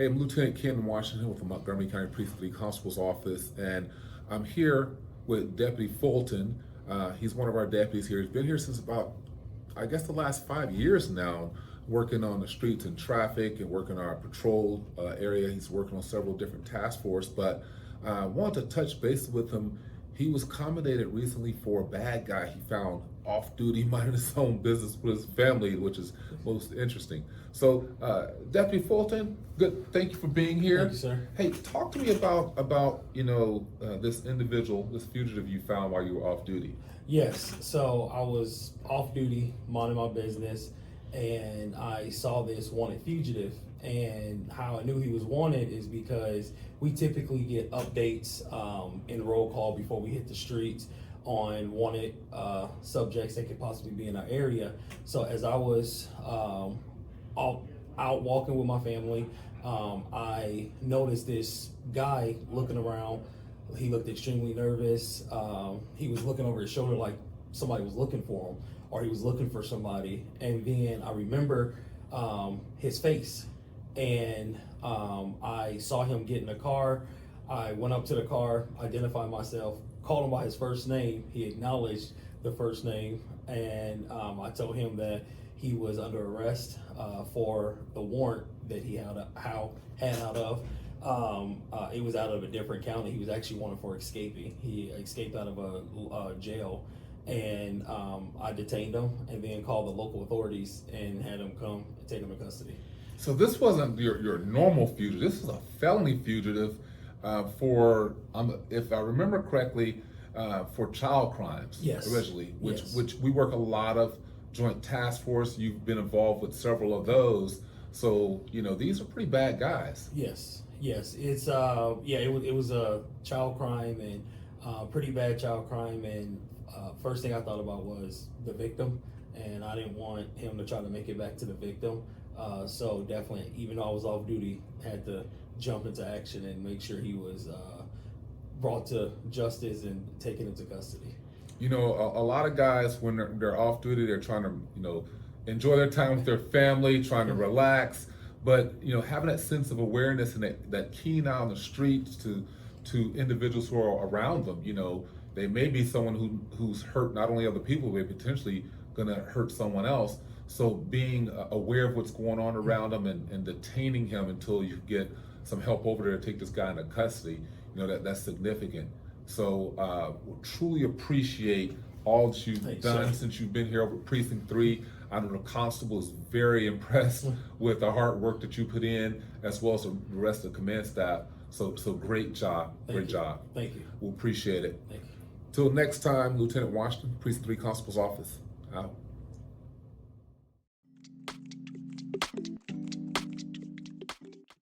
Hey, I'm Lieutenant Ken Washington with the Montgomery County Precinct 3 Constable's Office, and I'm here with Deputy Fulton. He's one of our deputies here. He's been here since about, I guess, the last 5 years now, working on the streets and traffic and working our patrol area. He's working on several different task force, but I wanted to touch base with him. He was commended recently for a bad guy he found off duty, minding his own business with his family, which is most interesting. So, Deputy Fulton, good. Thank you for being here. Thank you, sir. Hey, talk to me about this individual, this fugitive you found while you were off duty. Yes, so I was off duty, minding my business, and I saw this wanted fugitive. And how I knew he was wanted is because we typically get updates in roll call before we hit the streets on wanted subjects that could possibly be in our area. So as I was out walking with my family, I noticed this guy looking around. He looked extremely nervous. He was looking over his shoulder like somebody was looking for him, or he was looking for somebody. And then I remember his face, and I saw him get in the car. I went up to the car, identified myself, called him by his first name. He acknowledged the first name, and I told him that he was under arrest for the warrant that he had out of. It was out of a different county. He was actually wanted for escaping. He escaped out of a jail, and I detained him and then called the local authorities and had him come and take him to custody. So this wasn't your normal fugitive. This is a felony fugitive for, if I remember correctly, for child crimes. Yes. Originally, Yes. which we work a lot of joint task force. You've been involved with several of those. So these are pretty bad guys. Yes. It's it was a child crime, and pretty bad child crime. And first thing I thought about was the victim, and I didn't want him to try to make it back to the victim. So definitely, even though I was off duty, had to jump into action and make sure he was brought to justice and taken into custody. A lot of guys, when they're off duty, they're trying to enjoy their time with their family, trying to relax. But having that sense of awareness and that keen eye on the streets to individuals who are around them. They may be someone who's hurt not only other people, but potentially going to hurt someone else. So being aware of what's going on around them and detaining him until you get some help over there to take this guy into custody, that's significant. So truly appreciate all that you've done since you've been here over Precinct 3. I know the constable is very impressed with the hard work that you put in, as well as the rest of the command staff. So great job. Great job. Thank you. We'll appreciate it. Thank you. Till next time, Lieutenant Washington, Precinct 3 Constable's Office. Out.